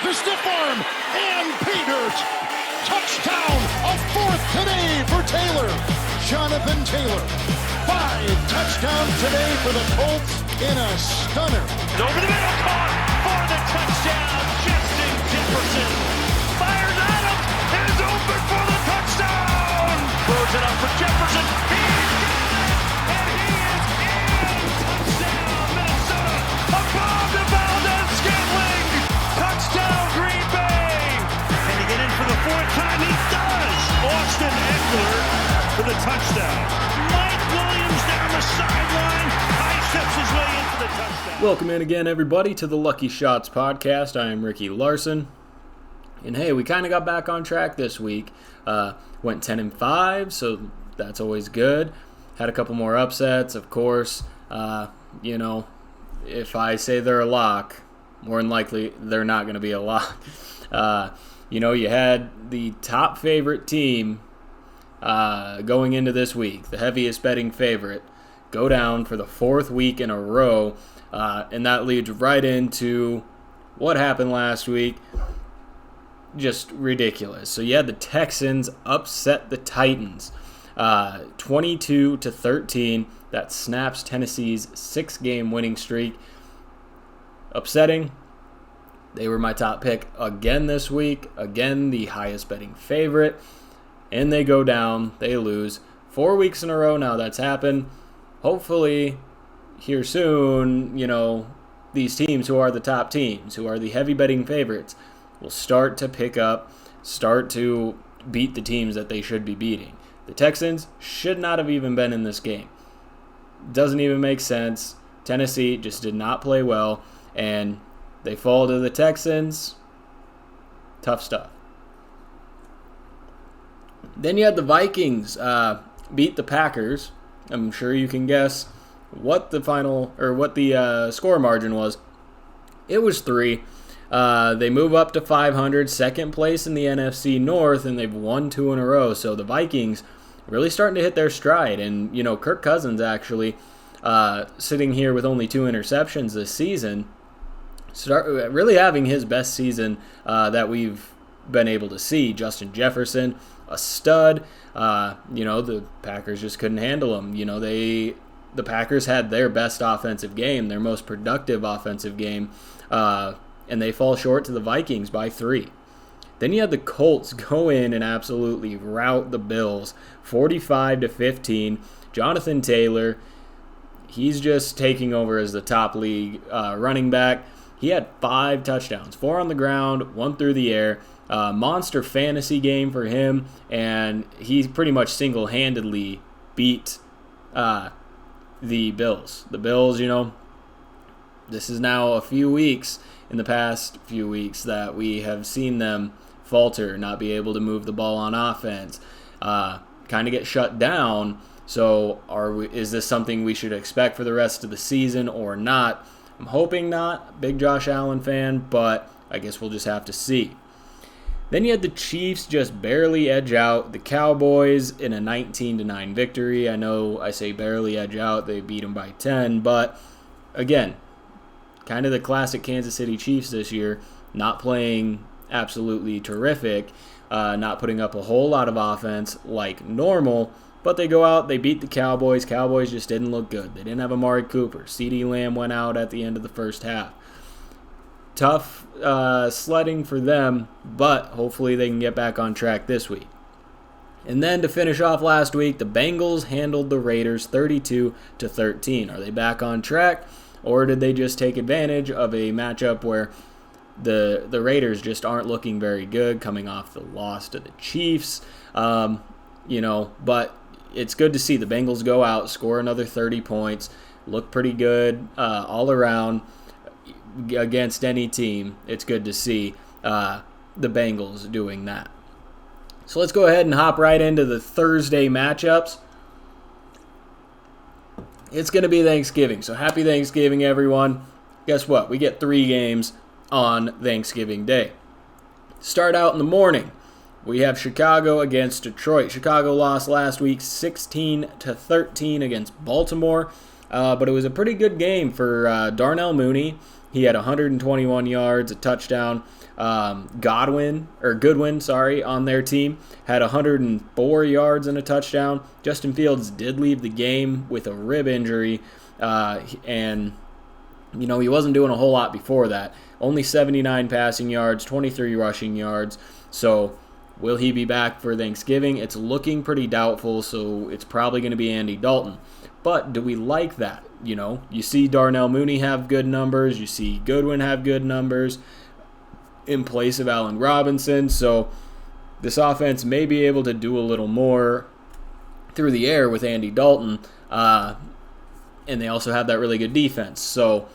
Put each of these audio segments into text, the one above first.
to stiff arm and pay dirt. Touchdown, a fourth today for Taylor. Jonathan Taylor. 5 touchdowns today for the Colts in a stunner. Over the middle, caught for the touchdown. Justin Jefferson fires Adams, is open for the touchdown. Throws it up for Jefferson. He's got it, and he is in. Touchdown, Minnesota. A bomb to Valdez-Scantling. Touchdown, Green Bay. Can he get in for the fourth time? He does. Austin Eckler for the touchdown. Mike Williams down the sideline. Steps his way into the touchdown. Welcome in again, everybody, to the Lucky Shots podcast. I am Ricky Larson. And hey, we kind of got back on track this week. Went 10-5, so that's always good. Had a couple more upsets, of course. If I say they're a lock, more than likely they're not going to be a lock. You had the top favorite team going into this week, the heaviest betting favorite, go down for the fourth week in a row, and that leads right into what happened last week. Just ridiculous. So you had the Texans upset the Titans 22-13. That snaps Tennessee's 6-game winning streak. Upsetting. They were my top pick again this week. Again, the highest betting favorite. And they go down. They lose. 4 weeks in a row now that's happened. Hopefully, here soon, these teams who are the top teams, who are the heavy betting favorites, will start to pick up, start to beat the teams that they should be beating. The Texans should not have even been in this game. Doesn't even make sense. Tennessee just did not play well, and they fall to the Texans. Tough stuff. Then you had the Vikings beat the Packers. I'm sure you can guess what the score margin was. It was 3. They move up to 500, second place in the NFC North, and they've won 2 in a row. So the Vikings really starting to hit their stride. And, Kirk Cousins actually sitting here with only 2 interceptions this season, really having his best season that we've been able to see. Justin Jefferson, a stud. The Packers just couldn't handle him. The Packers had their best offensive game, their most productive offensive game, and they fall short to the Vikings by 3. Then you had the Colts go in and absolutely rout the Bills, 45-15. Jonathan Taylor, he's just taking over as the top league running back. He had 5 touchdowns, 4 on the ground, 1 through the air. Monster fantasy game for him, and he pretty much single-handedly beat the Bills. The Bills, this is now a few weeks, in the past few weeks, that we have seen them falter, not be able to move the ball on offense, kind of get shut down. So is this something we should expect for the rest of the season or not? I'm hoping not. Big Josh Allen fan, but I guess we'll just have to see. Then you had the Chiefs just barely edge out the Cowboys in a 19-9 victory. I know I say barely edge out. They beat them by 10. But, again, kind of the classic Kansas City Chiefs this year, not playing absolutely terrific, not putting up a whole lot of offense like normal. But they go out, they beat the Cowboys. Cowboys just didn't look good. They didn't have Amari Cooper. CeeDee Lamb went out at the end of the first half. Tough sledding for them, but hopefully they can get back on track this week. And then to finish off last week, the Bengals handled the Raiders 32-13. Are they back on track, or did they just take advantage of a matchup where the Raiders just aren't looking very good, coming off the loss to the Chiefs? But it's good to see the Bengals go out, score another 30 points, look pretty good all around. Against any team, it's good to see the Bengals doing that. So let's go ahead and hop right into the Thursday matchups. It's going to be Thanksgiving, so happy Thanksgiving, everyone. Guess what? We get 3 games on Thanksgiving Day. Start out in the morning. We have Chicago against Detroit. Chicago lost last week 16-13 against Baltimore. But it was a pretty good game for Darnell Mooney. He had 121 yards, a touchdown. Goodwin, on their team had 104 yards and a touchdown. Justin Fields did leave the game with a rib injury, and he wasn't doing a whole lot before that. Only 79 passing yards, 23 rushing yards. So will he be back for Thanksgiving? It's looking pretty doubtful, so it's probably going to be Andy Dalton. But do we like that? You see Darnell Mooney have good numbers. You see Goodwin have good numbers in place of Allen Robinson. So this offense may be able to do a little more through the air with Andy Dalton. And they also have that really good defense. So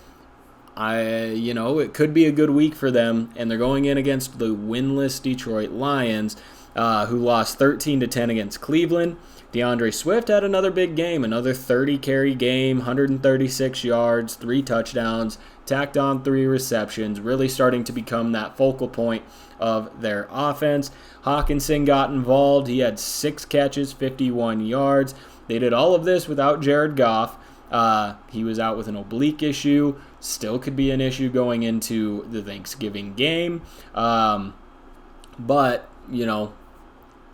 it could be a good week for them, and they're going in against the winless Detroit Lions, who lost 13-10 against Cleveland. DeAndre Swift had another big game, another 30-carry game, 136 yards, 3 touchdowns, tacked on 3 receptions, really starting to become that focal point of their offense. Hawkinson got involved. He had 6 catches, 51 yards. They did all of this without Jared Goff. He was out with an oblique issue. Still could be an issue going into the Thanksgiving game. But,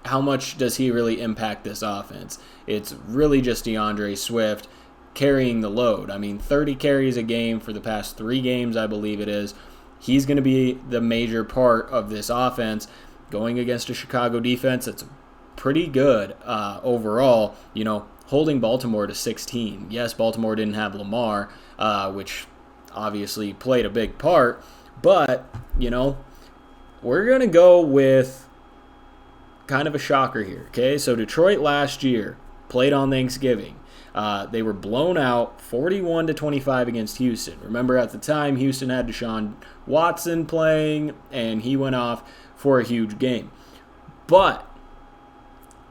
how much does he really impact this offense? It's really just DeAndre Swift carrying the load. 30 carries a game for the past 3 games, I believe it is. He's going to be the major part of this offense going against a Chicago defense that's pretty good overall, holding Baltimore to 16. Yes, Baltimore didn't have Lamar, which obviously played a big part, but, we're going to go with kind of a shocker here, okay? So Detroit last year played on Thanksgiving. They were blown out 41-25 against Houston. Remember, at the time, Houston had Deshaun Watson playing, and he went off for a huge game. But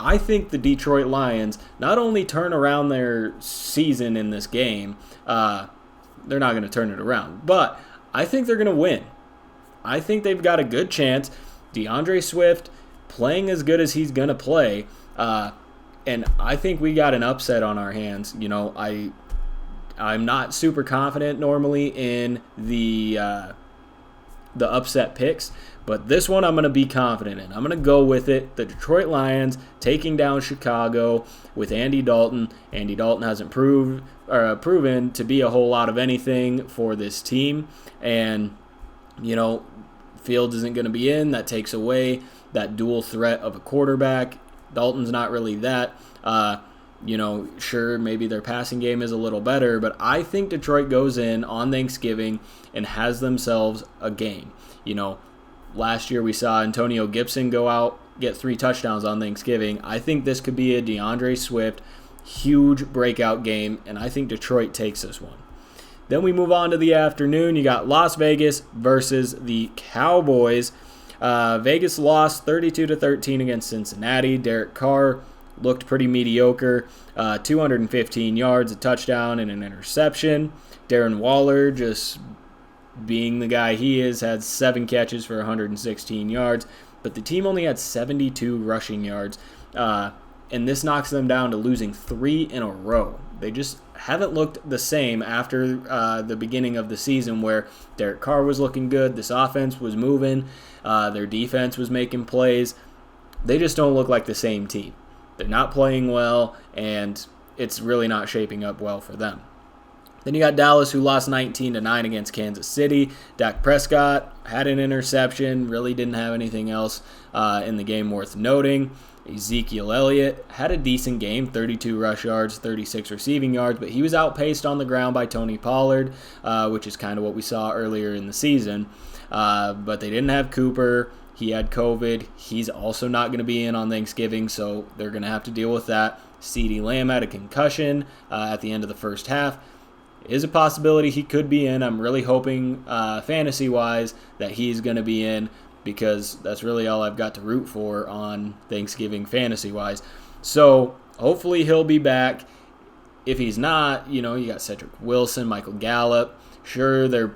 I think the Detroit Lions not only turn around their season in this game, they're not going to turn it around, but I think they're going to win. I think they've got a good chance. DeAndre Swift playing as good as he's going to play, and I think we got an upset on our hands. I'm not super confident normally in the upset picks, but this one I'm going to be confident in. I'm going to go with it. The Detroit Lions taking down Chicago with Andy Dalton. Andy Dalton hasn't proven to be a whole lot of anything for this team, and Fields isn't going to be in. That takes away that dual threat of a quarterback. Dalton's not really that. Sure, maybe their passing game is a little better, but I think Detroit goes in on Thanksgiving and has themselves a game. Last year we saw Antonio Gibson go out, get 3 touchdowns on Thanksgiving. I think this could be a DeAndre Swift huge breakout game, and I think Detroit takes this one. Then we move on to the afternoon. You got Las Vegas versus the Cowboys. Vegas lost 32-13 against Cincinnati. Derek Carr looked pretty mediocre. 215 yards, a touchdown, and an interception. Darren Waller, just being the guy he is, had 7 catches for 116 yards. But the team only had 72 rushing yards. And this knocks them down to losing 3 in a row. They just haven't looked the same after the beginning of the season, where Derek Carr was looking good, this offense was moving, their defense was making plays. They just don't look like the same team. They're not playing well, and it's really not shaping up well for them. Then you got Dallas, who lost 19-9 against Kansas City. Dak Prescott had an interception, really didn't have anything else in the game worth noting. Ezekiel Elliott had a decent game, 32 rush yards, 36 receiving yards, but he was outpaced on the ground by Tony Pollard, which is kind of what we saw earlier in the season. But they didn't have Cooper. He had COVID. He's also not going to be in on Thanksgiving, so they're going to have to deal with that. CeeDee Lamb had a concussion at the end of the first half. Is a possibility he could be in. I'm really hoping, fantasy-wise, that he's going to be in, because that's really all I've got to root for on Thanksgiving fantasy-wise. So hopefully he'll be back. If he's not, you got Cedric Wilson, Michael Gallup. Sure, they're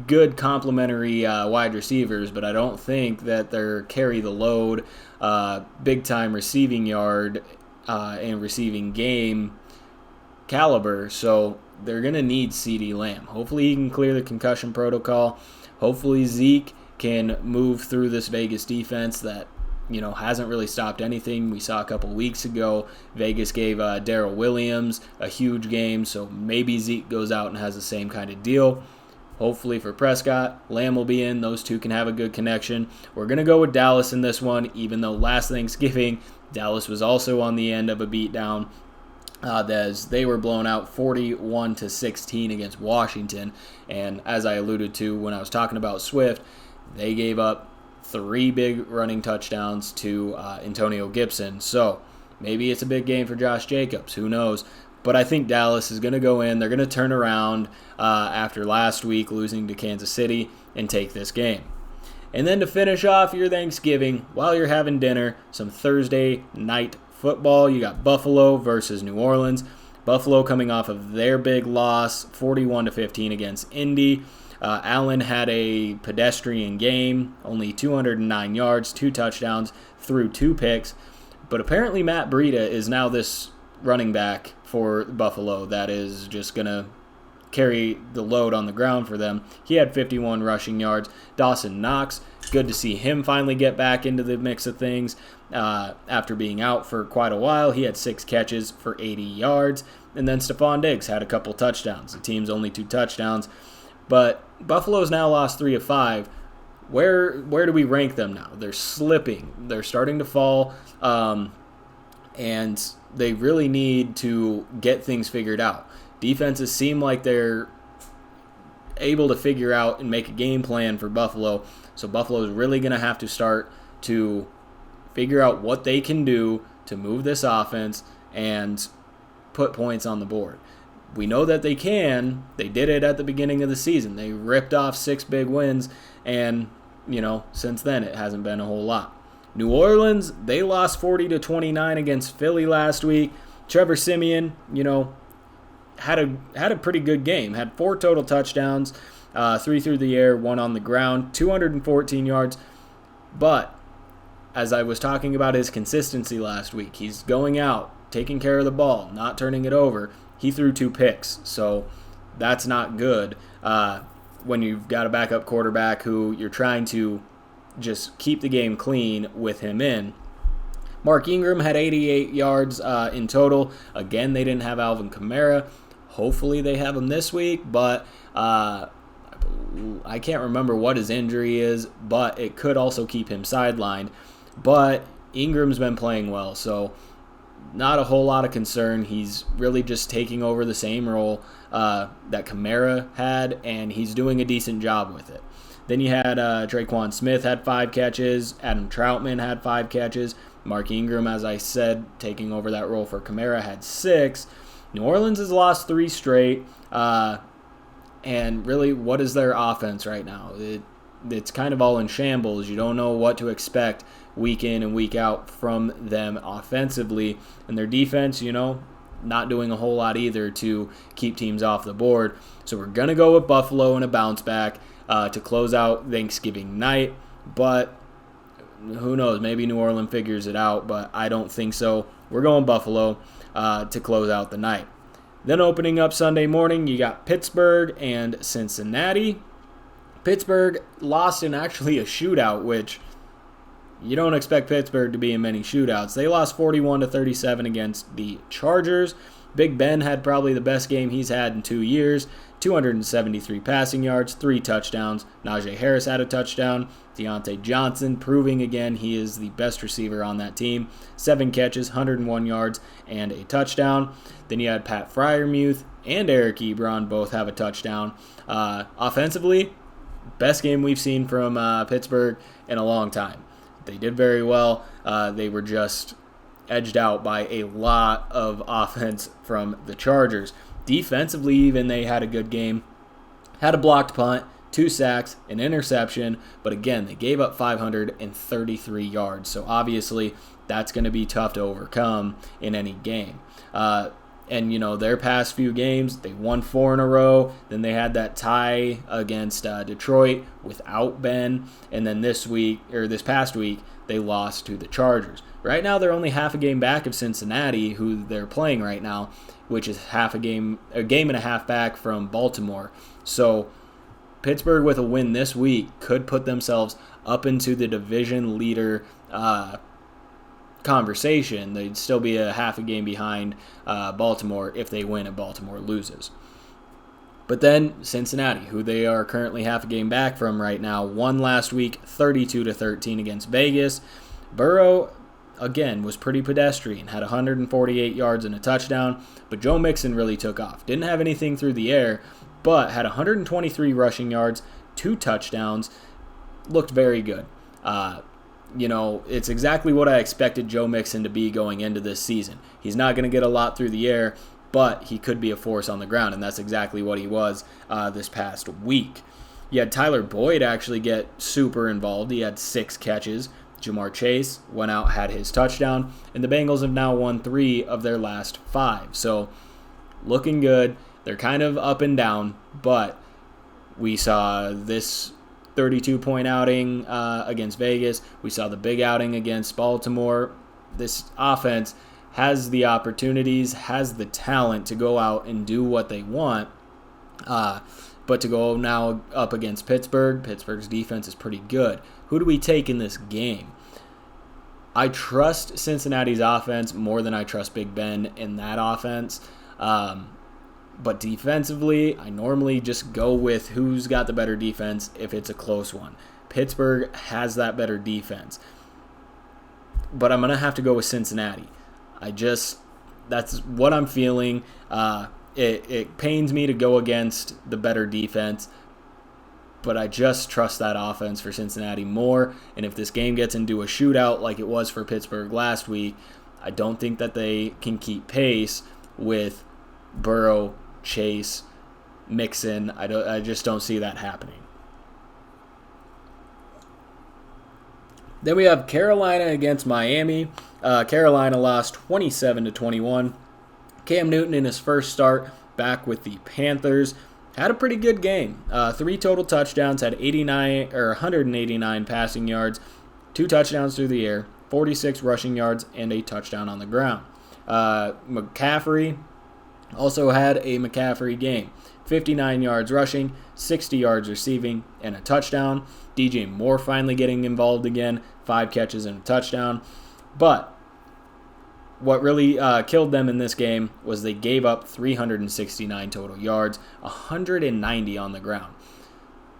good complementary wide receivers, but I don't think that they're carry the load, big-time receiving yard and receiving game caliber. So they're going to need CeeDee Lamb. Hopefully he can clear the concussion protocol. Hopefully Zeke can move through this Vegas defense that, hasn't really stopped anything. We saw a couple weeks ago, Vegas gave Darrell Williams a huge game, so maybe Zeke goes out and has the same kind of deal. Hopefully for Prescott, Lamb will be in. Those two can have a good connection. We're going to go with Dallas in this one, even though last Thanksgiving, Dallas was also on the end of a beatdown as they were blown out 41-16 against Washington. And as I alluded to when I was talking about Swift, they gave up 3 big running touchdowns to Antonio Gibson. So maybe it's a big game for Josh Jacobs. Who knows? But I think Dallas is going to go in. They're going to turn around after last week losing to Kansas City and take this game. And then to finish off your Thanksgiving, while you're having dinner, some Thursday night football. You got Buffalo versus New Orleans. Buffalo coming off of their big loss, 41-15 against Indy. Allen had a pedestrian game, only 209 yards, 2 touchdowns, threw 2 picks. But apparently Matt Breida is now this running back for Buffalo that is just going to carry the load on the ground for them. He had 51 rushing yards. Dawson Knox, good to see him finally get back into the mix of things after being out for quite a while. He had 6 catches for 80 yards. And then Stephon Diggs had a couple touchdowns. The team's only 2 touchdowns. But Buffalo's now lost 3 of 5. Where do we rank them now? They're slipping. They're starting to fall. And they really need to get things figured out. Defenses seem like they're able to figure out and make a game plan for Buffalo. So Buffalo is really going to have to start to figure out what they can do to move this offense and put points on the board. We know that they can. They did it at the beginning of the season. They ripped off 6 big wins, and, since then it hasn't been a whole lot. New Orleans, they lost 40-29 against Philly last week. Trevor Siemian, had a pretty good game. Had 4 total touchdowns, 3 through the air, 1 on the ground, 214 yards. But as I was talking about his consistency last week, he's going out, taking care of the ball, not turning it over. He threw 2 picks, so that's not good when you've got a backup quarterback who you're trying to just keep the game clean with him in. Mark Ingram had 88 yards in total. Again, they didn't have Alvin Kamara. Hopefully they have him this week, but I can't remember what his injury is, but it could also keep him sidelined. But Ingram's been playing well, so not a whole lot of concern. He's really just taking over the same role that Kamara had, and he's doing a decent job with it. Then you had Traquan Smith had 5 catches. Adam Troutman had 5 catches. Mark Ingram, as I said, taking over that role for Kamara, had 6. New Orleans has lost 3 straight. And really, what is their offense right now? It's kind of all in shambles. You don't know what to expect week in and week out from them offensively. And their defense, not doing a whole lot either to keep teams off the board. So we're going to go with Buffalo in a bounce back to close out Thanksgiving night. But who knows? Maybe New Orleans figures it out, but I don't think so. We're going Buffalo to close out the night. Then opening up Sunday morning, you got Pittsburgh and Cincinnati. Pittsburgh lost in actually a shootout, which you don't expect Pittsburgh to be in many shootouts. They lost 41-37 against the Chargers. Big Ben had probably the best game he's had in 2 years. 273 passing yards, 3 touchdowns. Najee Harris had a touchdown. Deontay Johnson proving again he is the best receiver on that team. 7 catches, 101 yards, and a touchdown. Then you had Pat Freiermuth and Eric Ebron both have a touchdown. Offensively, best game we've seen from Pittsburgh in a long time. They did very well. They were just edged out by a lot of offense from the Chargers. Defensively, even, they had a good game. Had a blocked punt, 2 sacks, an interception, but again, they gave up 533 yards. So obviously, that's going to be tough to overcome in any game. And, their past few games, they won 4 in a row. Then they had that tie against Detroit without Ben. And then this past week, they lost to the Chargers. Right now, they're only half a game back of Cincinnati, who they're playing right now, which is a game and a half back from Baltimore. So Pittsburgh with a win this week could put themselves up into the division leader conversation. They'd still be a half a game behind Baltimore if they win and Baltimore loses. But then Cincinnati, who they are currently half a game back from right now, won last week 32-13 against Vegas. Burrow, again, was pretty pedestrian, had 148 yards and a touchdown, but Joe Mixon really took off. Didn't have anything through the air, but had 123 rushing yards, 2 touchdowns, looked very good. It's exactly what I expected Joe Mixon to be going into this season. He's not going to get a lot through the air, but he could be a force on the ground, and that's exactly what he was this past week. You had Tyler Boyd actually get super involved. He had 6 catches. Jamar Chase went out, had his touchdown, and the Bengals have now won 3 of their last 5. So looking good. They're kind of up and down, but we saw this 32-point outing against Vegas. We saw the big outing against Baltimore. This offense has the opportunities, has the talent to go out and do what they want. But to go now up against Pittsburgh's defense is pretty good. Who do we take in this game? I trust Cincinnati's offense more than I trust Big Ben in that offense. But defensively, I normally just go with who's got the better defense if it's a close one. Pittsburgh has that better defense. But I'm going to have to go with Cincinnati. That's what I'm feeling. It pains me to go against the better defense, but I just trust that offense for Cincinnati more. And if this game gets into a shootout like it was for Pittsburgh last week, I don't think that they can keep pace with Burrow, Chase, Mixon. I just don't see that happening. Then we have Carolina against Miami. Carolina lost 27-21. Cam Newton in his first start back with the Panthers had a pretty good game. 3 total touchdowns, had 189 passing yards, 2 touchdowns through the air, 46 rushing yards, and a touchdown on the ground. McCaffrey also had a McCaffrey game. 59 yards rushing, 60 yards receiving, and a touchdown. DJ Moore finally getting involved again, 5 catches and a touchdown. But what really killed them in this game was they gave up 369 total yards, 190 on the ground.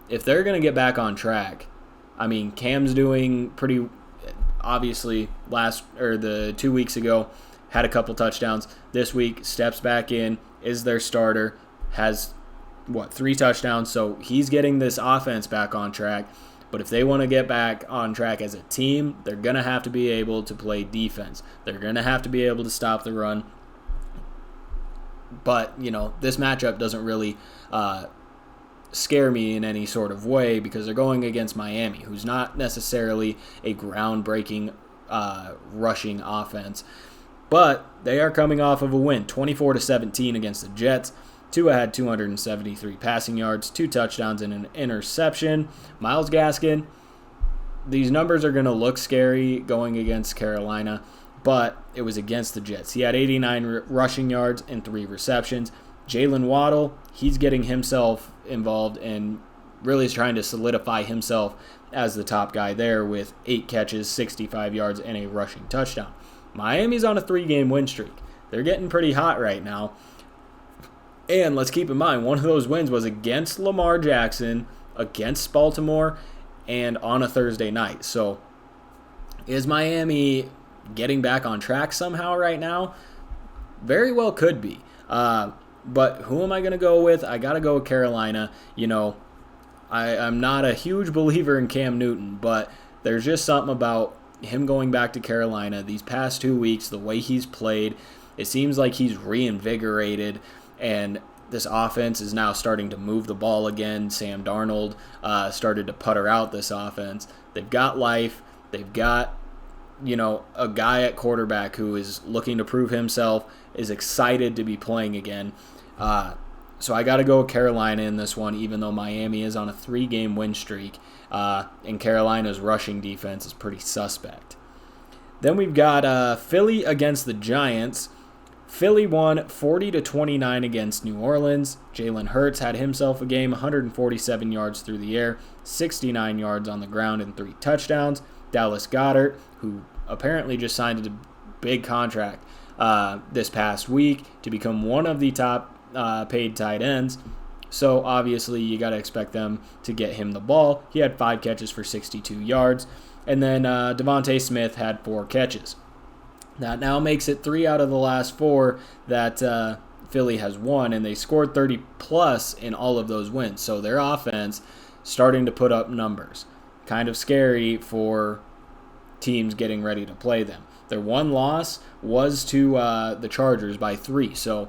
If they're going to get back on track, Cam's doing pretty obviously the 2 weeks ago, had a couple touchdowns. This week, steps back in, is their starter, has, 3 touchdowns. So he's getting this offense back on track. But if they want to get back on track as a team, they're going to have to be able to play defense. They're going to have to be able to stop the run. But, this matchup doesn't really scare me in any sort of way because they're going against Miami, who's not necessarily a groundbreaking rushing offense. But they are coming off of a win, 24-17 against the Jets. Tua had 273 passing yards, 2 touchdowns, and an interception. Myles Gaskin, these numbers are going to look scary going against Carolina, but it was against the Jets. He had 89 rushing yards and 3 receptions. Jalen Waddle, he's getting himself involved and really is trying to solidify himself as the top guy there with 8 catches, 65 yards, and a rushing touchdown. Miami's on a 3-game win streak. They're getting pretty hot right now. And let's keep in mind, one of those wins was against Lamar Jackson, against Baltimore, and on a Thursday night. So is Miami getting back on track somehow right now? Very well could be. But who am I going to go with? I got to go with Carolina. I'm not a huge believer in Cam Newton, but there's just something about him going back to Carolina these past 2 weeks, the way he's played. It seems like he's reinvigorated, and this offense is now starting to move the ball again. Sam Darnold started to putter out this offense. They've got life. They've got a guy at quarterback who is looking to prove himself, is excited to be playing again. So I got to go with Carolina in this one, even though Miami is on a 3-game win streak, and Carolina's rushing defense is pretty suspect. Then we've got Philly against the Giants. Philly won 40-29 against New Orleans. Jalen Hurts had himself a game, 147 yards through the air, 69 yards on the ground, and 3 touchdowns. Dallas Goedert, who apparently just signed a big contract this past week to become one of the top paid tight ends. So obviously you got to expect them to get him the ball. He had 5 catches for 62 yards. And then Devontae Smith had 4 catches. That now makes it 3 out of the last 4 that Philly has won, and they scored 30-plus in all of those wins. So their offense starting to put up numbers. Kind of scary for teams getting ready to play them. Their one loss was to the Chargers by 3. So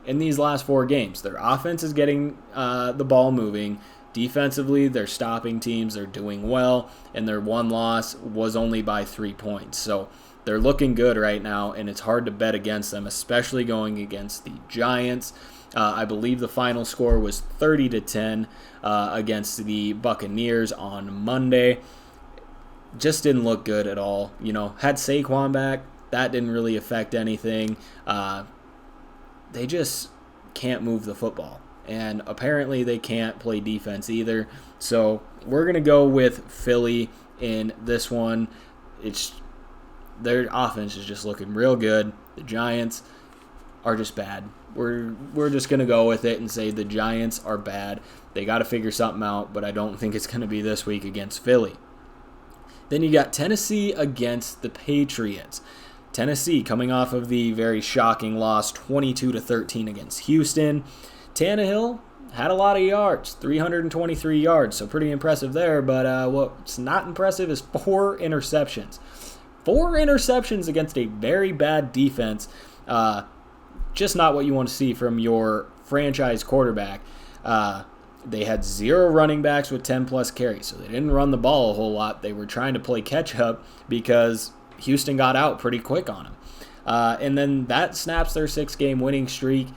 in these last 4 games, their offense is getting the ball moving. Defensively, they're stopping teams. They're doing well. And their one loss was only by 3 points. So they're looking good right now, and it's hard to bet against them, especially going against the Giants. I believe the final score was 30-10 against the Buccaneers on Monday. Just didn't look good at all. Had Saquon back, that didn't really affect anything. They just can't move the football. And apparently they can't play defense either. So we're going to go with Philly in this one. Their offense is just looking real good. The Giants are just bad. We're just going to go with it and say the Giants are bad. They got to figure something out, but I don't think it's going to be this week against Philly. Then you got Tennessee against the Patriots. Tennessee coming off of the very shocking loss 22-13 against Houston. Tannehill had a lot of yards, 323 yards, so pretty impressive there. But what's not impressive is 4 interceptions. 4 interceptions against a very bad defense. Just not what you want to see from your franchise quarterback. They had 0 running backs with 10-plus carries, so they didn't run the ball a whole lot. They were trying to play catch-up because Houston got out pretty quick on them. And then that snaps their 6-game winning streak.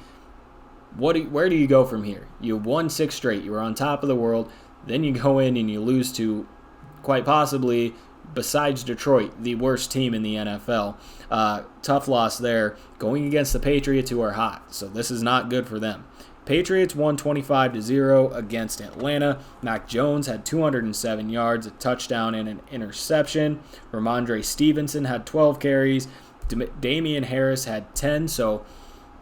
Where do you go from here? You won 6 straight. You were on top of the world. Then you go in and you lose to, quite possibly, besides Detroit, the worst team in the NFL. Tough loss there. Going against the Patriots, who are hot. So this is not good for them. Patriots won 25-0 against Atlanta. Mac Jones had 207 yards, a touchdown, and an interception. Ramondre Stevenson had 12 carries. Damian Harris had 10. So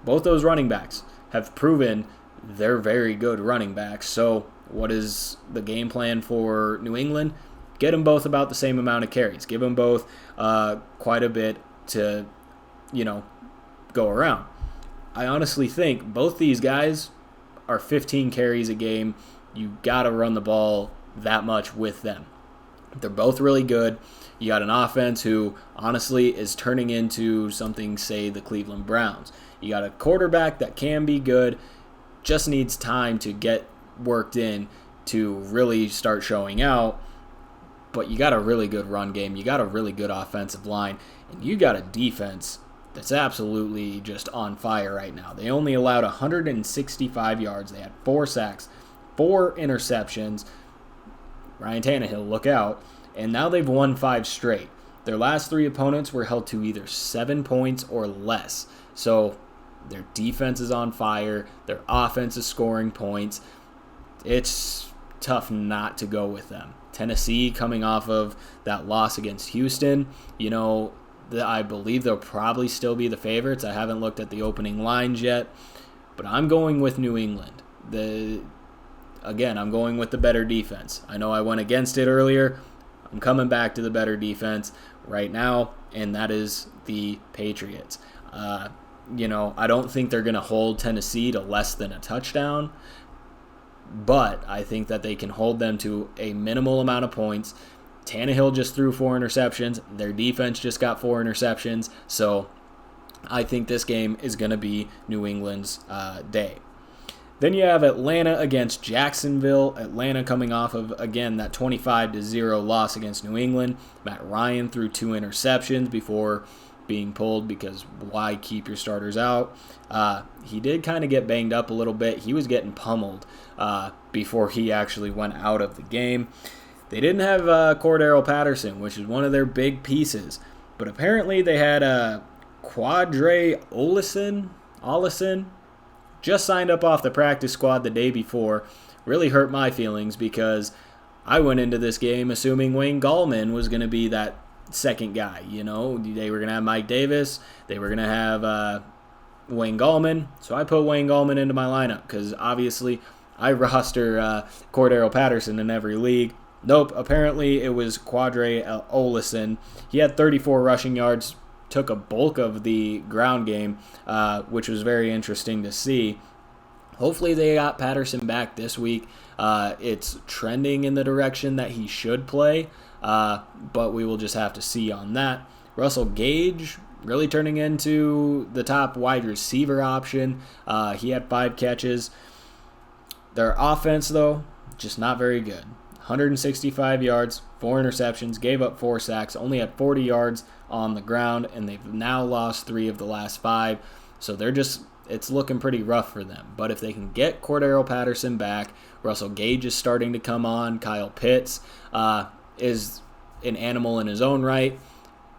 both those running backs have proven they're very good running backs. So what is the game plan for New England? Get them both about the same amount of carries. Give them both quite a bit to, go around. I honestly think both these guys are 15 carries a game. You got to run the ball that much with them. They're both really good. You got an offense who, honestly, is turning into something, say, the Cleveland Browns. You got a quarterback that can be good, just needs time to get worked in to really start showing out. But you got a really good run game. You got a really good offensive line. And you got a defense that's absolutely just on fire right now. They only allowed 165 yards. They had 4 sacks, 4 interceptions. Ryan Tannehill, look out. And now they've won 5 straight. Their last 3 opponents were held to either 7 points or less. So their defense is on fire. Their offense is scoring points. It's tough not to go with them. Tennessee coming off of that loss against Houston, I believe they'll probably still be the favorites. I haven't looked at the opening lines yet, but I'm going with New England. I'm going with the better defense. I know I went against it earlier. I'm coming back to the better defense right now, and that is the Patriots. I don't think they're going to hold Tennessee to less than a touchdown, but I think that they can hold them to a minimal amount of points. Tannehill just threw 4 interceptions. Their defense just got 4 interceptions. So I think this game is going to be New England's day. Then you have Atlanta against Jacksonville. Atlanta coming off of, again, that 25-0 loss against New England. Matt Ryan threw 2 interceptions before being pulled because why keep your starters out? He did kind of get banged up a little bit. He was getting pummeled before he actually went out of the game. They didn't have Cordero Patterson, which is one of their big pieces. But apparently they had Quadre Ollison just signed up off the practice squad the day before. Really hurt my feelings because I went into this game assuming Wayne Gallman was going to be that second guy. You know, they were going to have Mike Davis. They were going to have Wayne Gallman. So I put Wayne Gallman into my lineup because obviously I roster Cordero Patterson in every league. Nope, apparently it was Quadre Ollison. He had 34 rushing yards, took a bulk of the ground game, which was very interesting to see. Hopefully they got Patterson back this week. It's trending in the direction that he should play, but we will just have to see on that. Russell Gage really turning into the top wide receiver option. He had 5 catches. Their offense, though, just not very good. 165 yards, 4 interceptions, gave up 4 sacks, only had 40 yards on the ground, and they've now lost 3 of the last 5. So it's looking pretty rough for them. But if they can get Cordero Patterson back, Russell Gage is starting to come on, Kyle Pitts is an animal in his own right.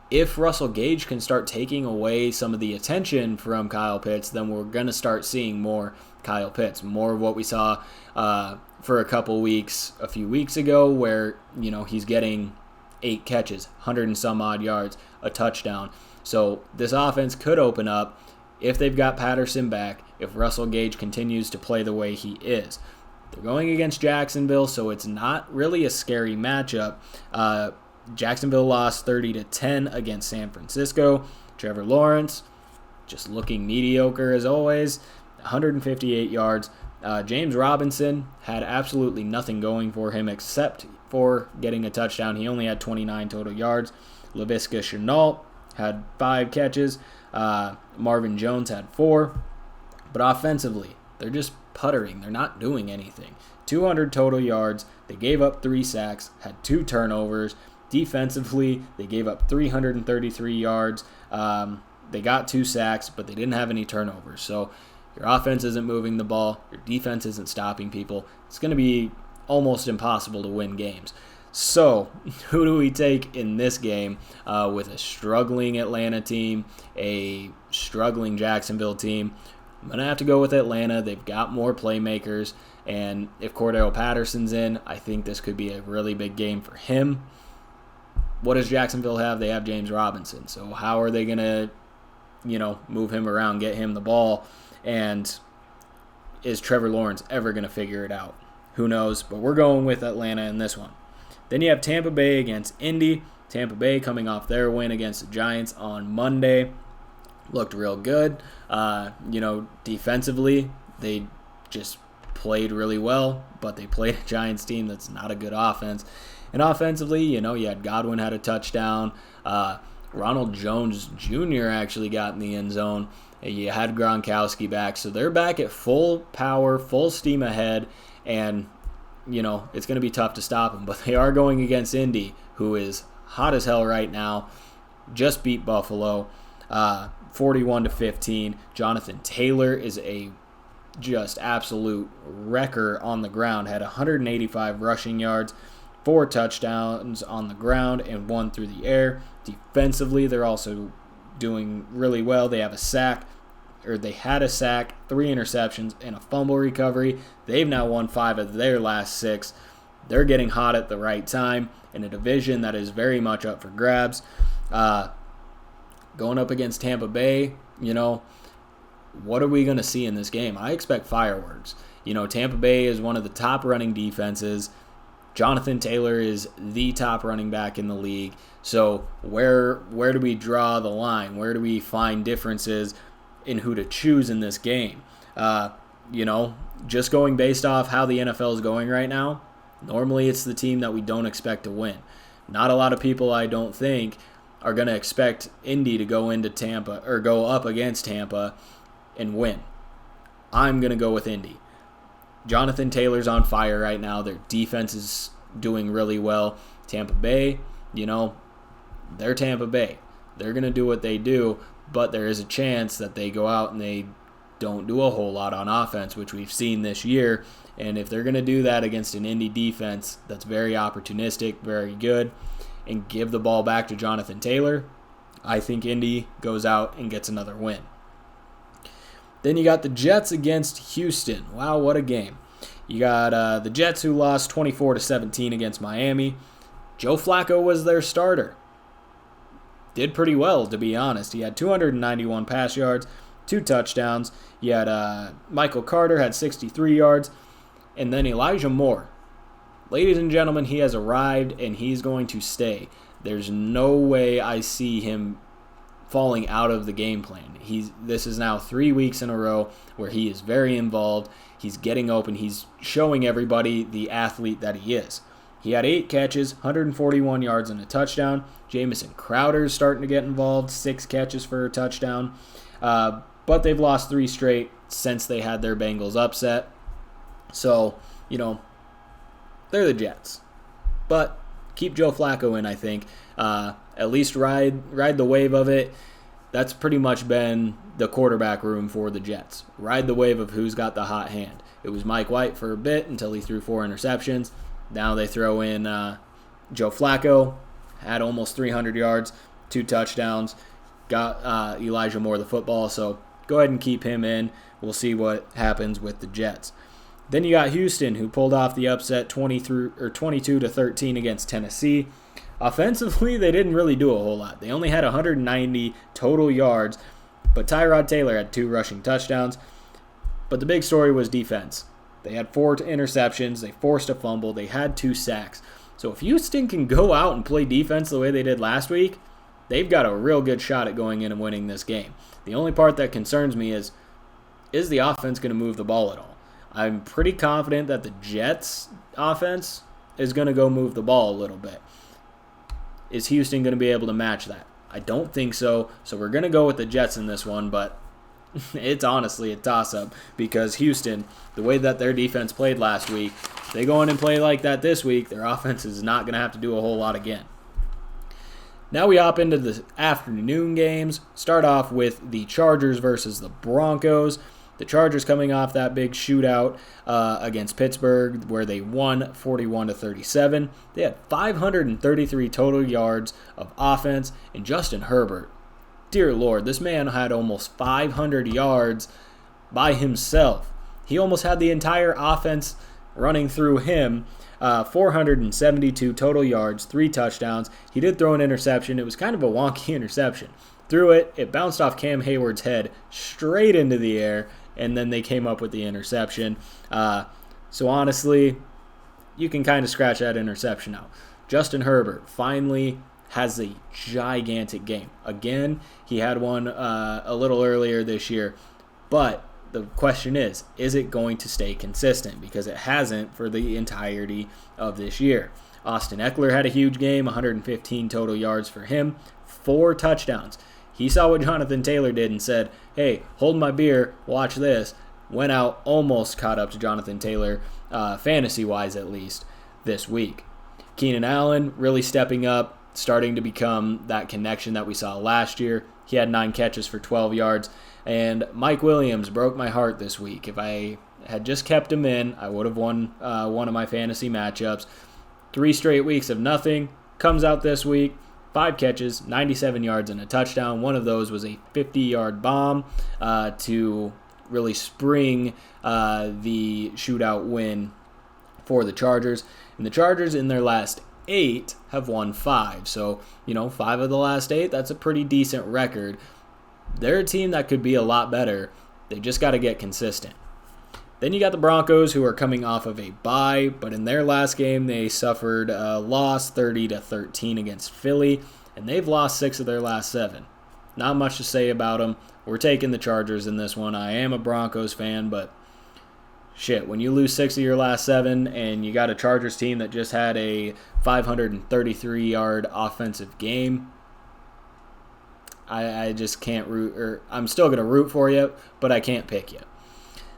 If Russell Gage can start taking away some of the attention from Kyle Pitts, then we're going to start seeing more Kyle Pitts, more of what we saw for a few weeks ago, where, you know, he's getting 8 catches, 100 and some odd yards, a touchdown. So this offense could open up if they've got Patterson back, if Russell Gage continues to play the way he is. They're going against Jacksonville, so it's not really a scary matchup. Jacksonville lost 30-10 against San Francisco. Trevor Lawrence just looking mediocre as always, 158 yards. James Robinson had absolutely nothing going for him except for getting a touchdown. He only had 29 total yards. Laviska Shenault had 5 catches. Marvin Jones had 4. But offensively, they're just puttering. They're not doing anything. 200 total yards. They gave up 3 sacks, had 2 turnovers. Defensively, they gave up 333 yards. They got 2 sacks, but they didn't have any turnovers. So your offense isn't moving the ball. Your defense isn't stopping people. It's going to be almost impossible to win games. So who do we take in this game with a struggling Atlanta team, a struggling Jacksonville team? I'm going to have to go with Atlanta. They've got more playmakers. And if Cordero Patterson's in, I think this could be a really big game for him. What does Jacksonville have? They have James Robinson. So how are they going to, move him around, get him the ball? And is Trevor Lawrence ever going to figure it out? Who knows? But we're going with Atlanta in this one. Then you have Tampa Bay against Indy. Tampa Bay coming off their win against the Giants on Monday. Looked real good. Defensively, they just played really well, but they played a Giants team that's not a good offense. And offensively, you had Godwin had a touchdown. Ronald Jones Jr. actually got in the end zone. You had Gronkowski back. So they're back at full power, full steam ahead. And, it's going to be tough to stop them. But they are going against Indy, who is hot as hell right now. Just beat Buffalo 41-15. Jonathan Taylor is a just absolute wrecker on the ground. Had 185 rushing yards, 4 touchdowns on the ground, and 1 through the air. Defensively, they're also doing really well. They had a sack, 3 interceptions, and a fumble recovery. They've now won 5 of their last 6. They're getting hot at the right time in a division that is very much up for grabs. Going up against Tampa Bay, what are we going to see in this game? I expect fireworks. Tampa Bay is one of the top running defenses. Jonathan Taylor is the top running back in the league. So where do we draw the line? Where do we find differences in who to choose in this game? Just going based off how the NFL is going right now, normally it's the team that we don't expect to win. Not a lot of people, I don't think, are going to expect Indy to go into Tampa or go up against Tampa and win. I'm going to go with Indy. Jonathan Taylor's on fire right now. Their defense is doing really well. Tampa Bay, they're Tampa Bay. They're going to do what they do, but there is a chance that they go out and they don't do a whole lot on offense, which we've seen this year. And if they're going to do that against an Indy defense that's very opportunistic, very good, and give the ball back to Jonathan Taylor, I think Indy goes out and gets another win. Then you got the Jets against Houston. Wow, what a game. You got the Jets who lost 24-17 against Miami. Joe Flacco was their starter. Did pretty well, to be honest. He had 291 pass yards, 2 touchdowns. You had Michael Carter had 63 yards. And then Elijah Moore. Ladies and gentlemen, he has arrived and he's going to stay. There's no way I see him falling out of the game plan. This is now 3 weeks in a row where he is very involved. He's getting open. He's showing everybody the athlete that he is. He had 8 catches, 141 yards and a touchdown. Jamison Crowder's starting to get involved, 6 catches for a touchdown. But they've lost 3 straight since they had their Bengals upset. So, they're the Jets. But keep Joe Flacco in, I think. At least ride the wave of it. That's pretty much been the quarterback room for the Jets. Ride the wave of who's got the hot hand. It was Mike White for a bit until he threw 4 interceptions. Now they throw in Joe Flacco, had almost 300 yards, 2 touchdowns, got Elijah Moore the football. So go ahead and keep him in. We'll see what happens with the Jets. Then you got Houston, who pulled off the upset 22-13 against Tennessee. Offensively, they didn't really do a whole lot. They only had 190 total yards, but Tyrod Taylor had 2 rushing touchdowns. But the big story was defense. They had 4 interceptions. They forced a fumble. They had 2 sacks. So if Houston can go out and play defense the way they did last week, they've got a real good shot at going in and winning this game. The only part that concerns me is the offense going to move the ball at all? I'm pretty confident that the Jets' offense is going to go move the ball a little bit. Is Houston going to be able to match that? I don't think so. So we're going to go with the Jets in this one, but it's honestly a toss-up because Houston, the way that their defense played last week, they go in and play like that this week, their offense is not going to have to do a whole lot again. Now we hop into the afternoon games. Start off with the Chargers versus the Broncos. The Chargers coming off that big shootout against Pittsburgh where they won 41-37. They had 533 total yards of offense, and Justin Herbert, dear Lord, this man had almost 500 yards by himself. He almost had the entire offense running through him. 472 total yards, 3 touchdowns. He did throw an interception. It was kind of a wonky interception. Threw it, it bounced off Cam Hayward's head straight into the air, and then they came up with the interception. So honestly, you can kind of scratch that interception out. Justin Herbert finally has a gigantic game. Again, he had one a little earlier this year, but the question is it going to stay consistent? Because it hasn't for the entirety of this year. Austin Eckler had a huge game, 115 total yards for him, 4 touchdowns. He saw what Jonathan Taylor did and said, hey, hold my beer, watch this. Went out, almost caught up to Jonathan Taylor, fantasy-wise at least, this week. Keenan Allen really stepping up, starting to become that connection that we saw last year. He had 9 catches for 12 yards. And Mike Williams broke my heart this week. If I had just kept him in, I would have won one of my fantasy matchups. 3 straight weeks of nothing. Comes out this week. 5 catches, 97 yards, and a touchdown. One of those was a 50-yard bomb to really spring the shootout win for the Chargers. And the Chargers, in their last 8, have won 5. So, 5 of the last 8, that's a pretty decent record. They're a team that could be a lot better. They just got to get consistent. Then you got the Broncos, who are coming off of a bye, but in their last game, they suffered a loss 30-13 against Philly, and they've lost 6 of their last 7. Not much to say about them. We're taking the Chargers in this one. I am a Broncos fan, but shit, when you lose 6 of your last 7, and you got a Chargers team that just had a 533-yard offensive game, I just can't root, or I'm still going to root for you, but I can't pick you.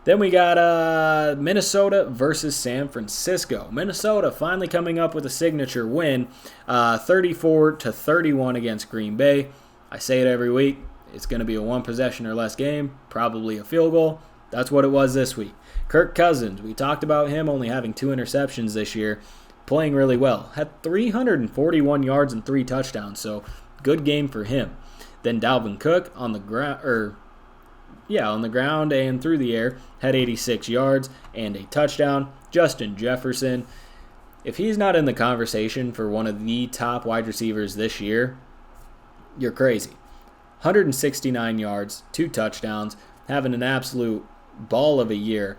Then we got Minnesota versus San Francisco. Minnesota finally coming up with a signature win, 34-31 against Green Bay. I say it every week. It's going to be a one possession or less game, probably a field goal. That's what it was this week. Kirk Cousins, we talked about him only having 2 interceptions this year, playing really well. Had 341 yards and 3 touchdowns, so good game for him. Then Dalvin Cook on the ground and through the air, had 86 yards and a touchdown. Justin Jefferson, if he's not in the conversation for one of the top wide receivers this year, you're crazy. 169 yards, 2 touchdowns, having an absolute ball of a year,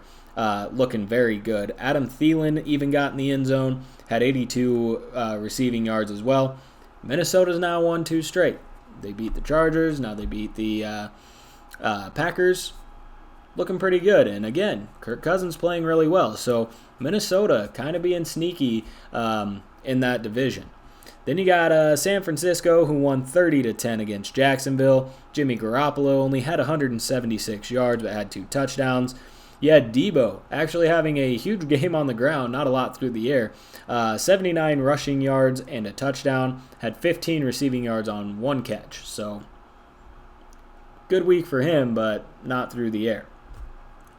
looking very good. Adam Thielen even got in the end zone, had 82 receiving yards as well. Minnesota's now won 2 straight. They beat the Chargers, now they beat the Packers, looking pretty good. And again, Kirk Cousins playing really well. So Minnesota kind of being sneaky in that division. Then you got San Francisco, who won 30-10 against Jacksonville. Jimmy Garoppolo only had 176 yards, but had 2 touchdowns. You had Debo actually having a huge game on the ground, not a lot through the air. 79 rushing yards and a touchdown. Had 15 receiving yards on 1 catch. So good week for him, but not through the air.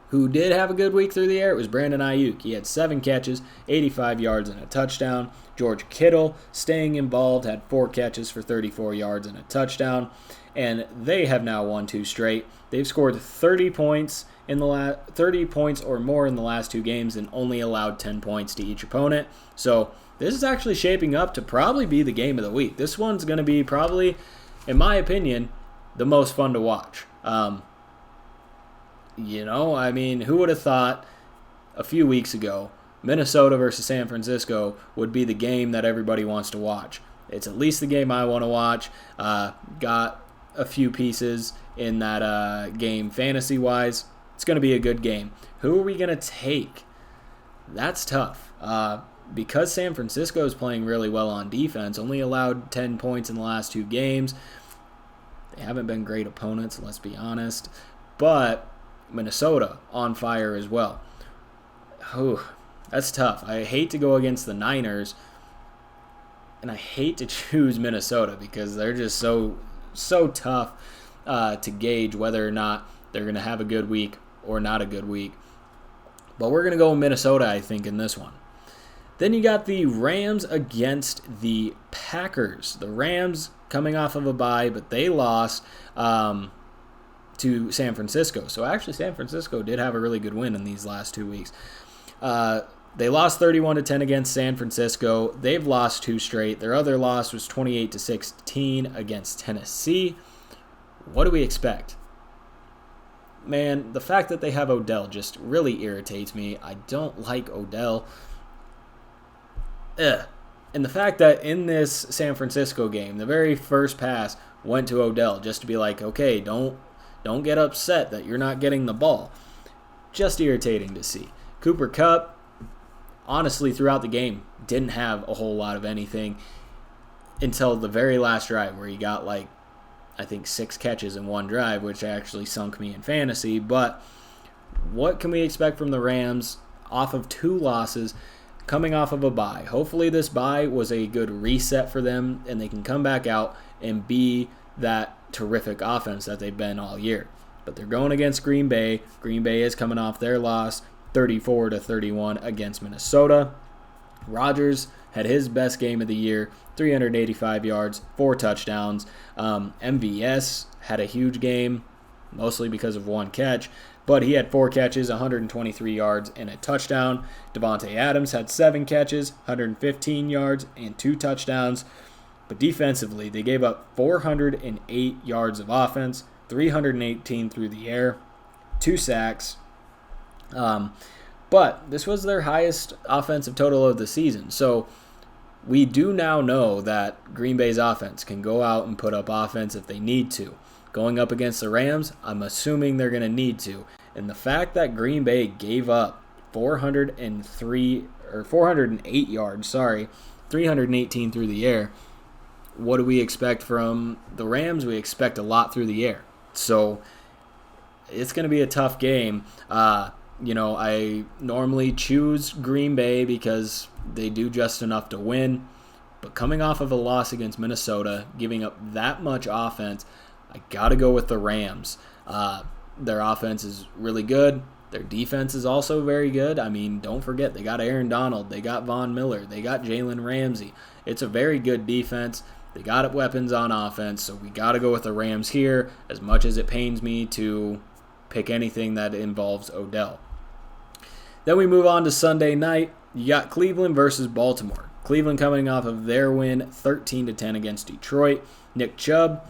Who did have a good week through the air? It was Brandon Ayuk. He had 7 catches, 85 yards, and a touchdown. George Kittle, staying involved, had 4 catches for 34 yards and a touchdown. And they have now won 2 straight. They've scored 30 points or more in the last 2 games and only allowed 10 points to each opponent. So this is actually shaping up to probably be the game of the week. This one's going to be probably, in my opinion, the most fun to watch. Who would have thought a few weeks ago Minnesota versus San Francisco would be the game that everybody wants to watch? It's at least the game I want to watch. Got a few pieces in that game fantasy-wise. It's going to be a good game. Who are we going to take? That's tough. Because San Francisco is playing really well on defense, only allowed 10 points in the last 2 games. They haven't been great opponents, let's be honest. But Minnesota on fire as well. That's tough. I hate to go against the Niners, and I hate to choose Minnesota because they're just so tough to gauge whether or not they're going to have a good week or not a good week. But we're going to go with Minnesota, I think, in this one. Then you got the Rams against the Packers. The Rams coming off of a bye, but they lost to San Francisco. So actually San Francisco did have a really good win in these last 2 weeks. They lost 31-10 against San Francisco. They've lost 2 straight. Their other loss was 28-16 against Tennessee. What do we expect? Man, the fact that they have Odell just really irritates me. I don't like Odell. And the fact that in this San Francisco game, the very first pass went to Odell just to be like, okay, don't get upset that you're not getting the ball. Just irritating to see. Cooper Kupp, honestly, throughout the game, didn't have a whole lot of anything until the very last drive where he got 6 catches in 1 drive, which actually sunk me in fantasy. But what can we expect from the Rams off of 2 losses, coming off of a bye? Hopefully this bye was a good reset for them and they can come back out and be that terrific offense that they've been all year. But they're going against Green Bay. Green Bay is coming off their loss, 34-31 against Minnesota. Rodgers had his best game of the year, 385 yards, 4 touchdowns. MVS had a huge game, mostly because of 1 catch, but he had 4 catches, 123 yards, and a touchdown. Devontae Adams had 7 catches, 115 yards, and 2 touchdowns. But defensively, they gave up 408 yards of offense, 318 through the air, 2 sacks. But this was their highest offensive total of the season. So we do now know that Green Bay's offense can go out and put up offense if they need to. Going up against the Rams, I'm assuming they're going to need to. And the fact that Green Bay gave up 408 yards, 318 through the air, what do we expect from the Rams? We expect a lot through the air. So it's going to be a tough game. I normally choose Green Bay because they do just enough to win. But coming off of a loss against Minnesota, giving up that much offense, I got to go with the Rams. Their offense is really good. Their defense is also very good. I mean, don't forget, they got Aaron Donald. They got Von Miller. They got Jalen Ramsey. It's a very good defense. They got weapons on offense, so we got to go with the Rams here, as much as it pains me to pick anything that involves Odell. Then we move on to Sunday night. You got Cleveland versus Baltimore. Cleveland coming off of their win 13-10 against Detroit. Nick Chubb,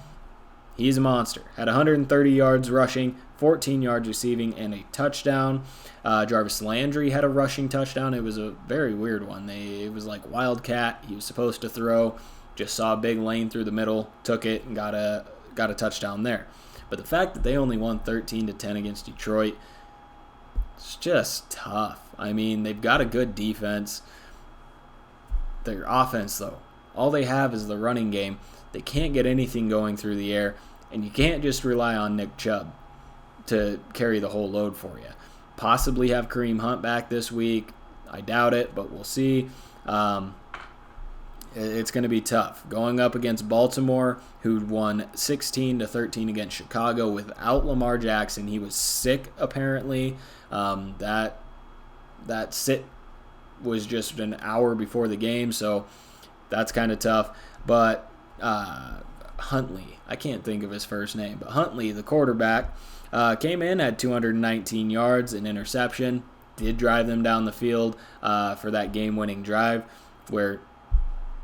he's a monster. Had 130 yards rushing, 14 yards receiving, and a touchdown. Jarvis Landry had a rushing touchdown. It was a very weird one. It was like Wildcat. He was supposed to throw. Just saw a big lane through the middle, took it, and got a touchdown there. But the fact that they only won 13-10 against Detroit, it's just tough. I mean, they've got a good defense. Their offense, though, all they have is the running game. They can't get anything going through the air, and you can't just rely on Nick Chubb to carry the whole load for you. Possibly have Kareem Hunt back this week. I doubt it, but we'll see. It's going to be tough. Going up against Baltimore, who won 16-13 against Chicago without Lamar Jackson. He was sick, apparently. That sit was just an hour before the game, so that's kind of tough. But Huntley, I can't think of his first name, but Huntley, the quarterback, came in, had 219 yards, an interception, did drive them down the field for that game-winning drive where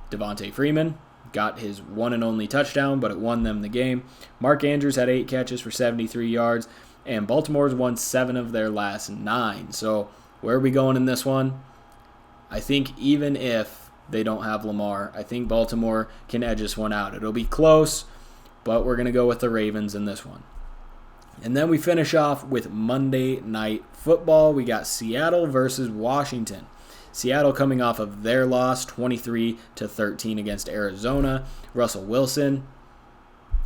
Devontae Freeman got his one and only touchdown, but it won them the game. Mark Andrews had 8 catches for 73 yards, and Baltimore's won 7 of their last 9. So where are we going in this one? I think even if they don't have Lamar, I think Baltimore can edge this one out. It'll be close, but we're going to go with the Ravens in this one. And then we finish off with Monday Night Football. We got Seattle versus Washington. Seattle coming off of their loss, 23-13 against Arizona. Russell Wilson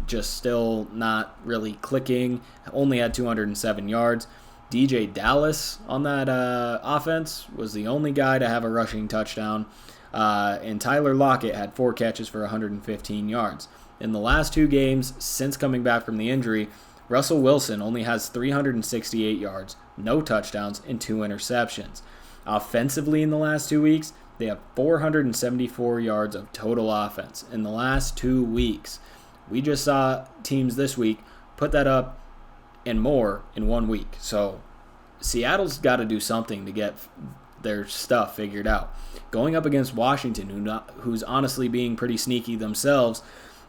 just still not really clicking. Only had 207 yards. DJ Dallas on that offense was the only guy to have a rushing touchdown. And Tyler Lockett had 4 catches for 115 yards. In the last 2 games since coming back from the injury, Russell Wilson only has 368 yards, no touchdowns, and 2 interceptions. Offensively in the last 2 weeks, they have 474 yards of total offense in the last 2 weeks. We just saw teams this week put that up and more in 1 week. So Seattle's got to do something to get their stuff figured out. Going up against Washington, who's honestly being pretty sneaky themselves,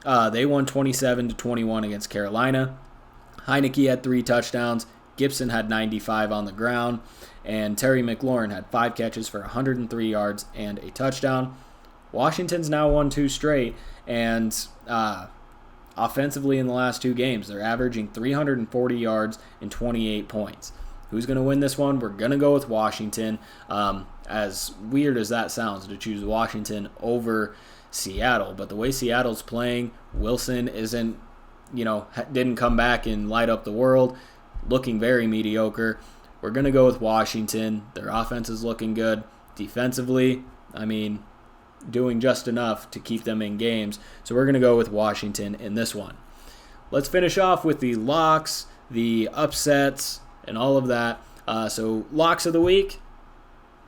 they won 27-21 against Carolina. Heineke had 3 touchdowns. Gibson had 95 on the ground. And Terry McLaurin had 5 catches for 103 yards and a touchdown. Washington's now won 2 straight. And offensively in the last 2 games, they're averaging 340 yards and 28 points. Who's going to win this one? We're going to go with Washington. As weird as that sounds to choose Washington over Seattle. But the way Seattle's playing, Wilson didn't come back and light up the world. Looking very mediocre. We're going to go with Washington. Their offense is looking good. Defensively, doing just enough to keep them in games. So we're going to go with Washington in this one. Let's finish off with the locks, the upsets, and all of that. So locks of the week.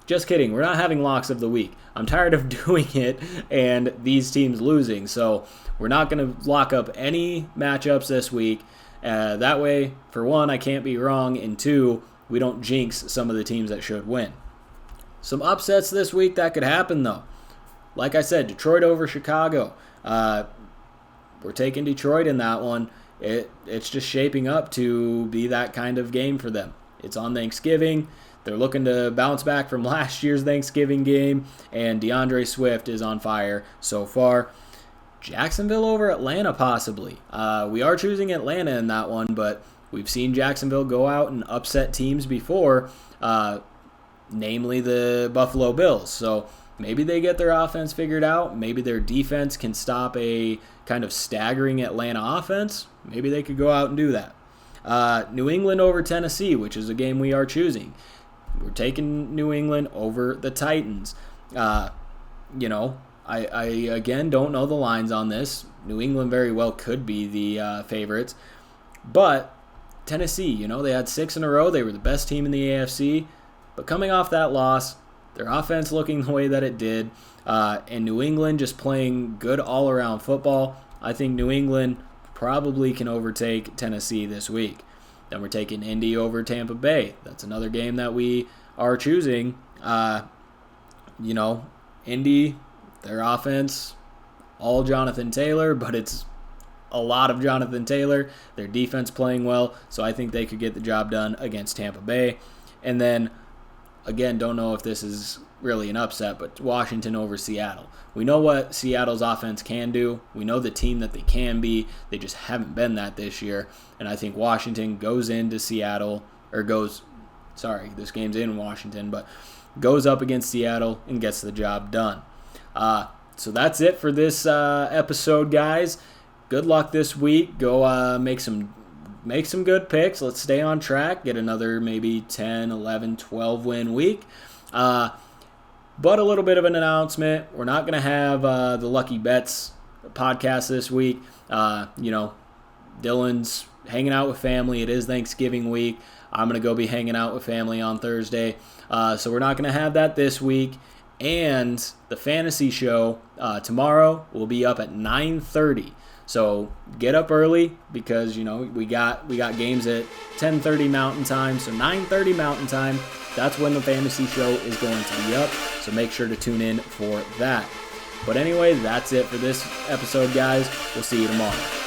Just kidding. We're not having locks of the week. I'm tired of doing it and these teams losing. So we're not going to lock up any matchups this week. That way, for one, I can't be wrong, and 2, we don't jinx some of the teams that should win. Some upsets this week that could happen, though. Like I said, Detroit over Chicago. We're taking Detroit in that one. It's just shaping up to be that kind of game for them. It's on Thanksgiving. They're looking to bounce back from last year's Thanksgiving game, and DeAndre Swift is on fire so far. Jacksonville over Atlanta, possibly. We are choosing Atlanta in that one, but we've seen Jacksonville go out and upset teams before, namely the Buffalo Bills. So maybe they get their offense figured out. Maybe their defense can stop a kind of staggering Atlanta offense. Maybe they could go out and do that. New England over Tennessee, which is a game we are choosing. We're taking New England over the Titans. I again don't know the lines on this. New England very well could be the favorites. But Tennessee, they had 6 in a row. They were the best team in the AFC. But coming off that loss, their offense looking the way that it did, and New England just playing good all-around football, I think New England probably can overtake Tennessee this week. Then we're taking Indy over Tampa Bay. That's another game that we are choosing. Indy, their offense, all Jonathan Taylor, but it's a lot of Jonathan Taylor. Their defense playing well, so I think they could get the job done against Tampa Bay. And then, again, don't know if this is really an upset, but Washington over Seattle. We know what Seattle's offense can do. We know the team that they can be. They just haven't been that this year. And I think Washington goes into Seattle, this game's in Washington, but goes up against Seattle and gets the job done. So that's it for this episode, guys. Good luck this week. Go make some good picks. Let's stay on track. Get another maybe 10, 11, 12 win week. But a little bit of an announcement. We're not going to have the Lucky Bets podcast this week. Dylan's hanging out with family. It is Thanksgiving week. I'm going to go be hanging out with family on Thursday. So we're not going to have that this week. And the fantasy show tomorrow will be up at 9:30. So get up early because, we got games at 10:30 Mountain Time. So 9:30 Mountain Time, that's when the fantasy show is going to be up. So make sure to tune in for that. But anyway, that's it for this episode, guys. We'll see you tomorrow.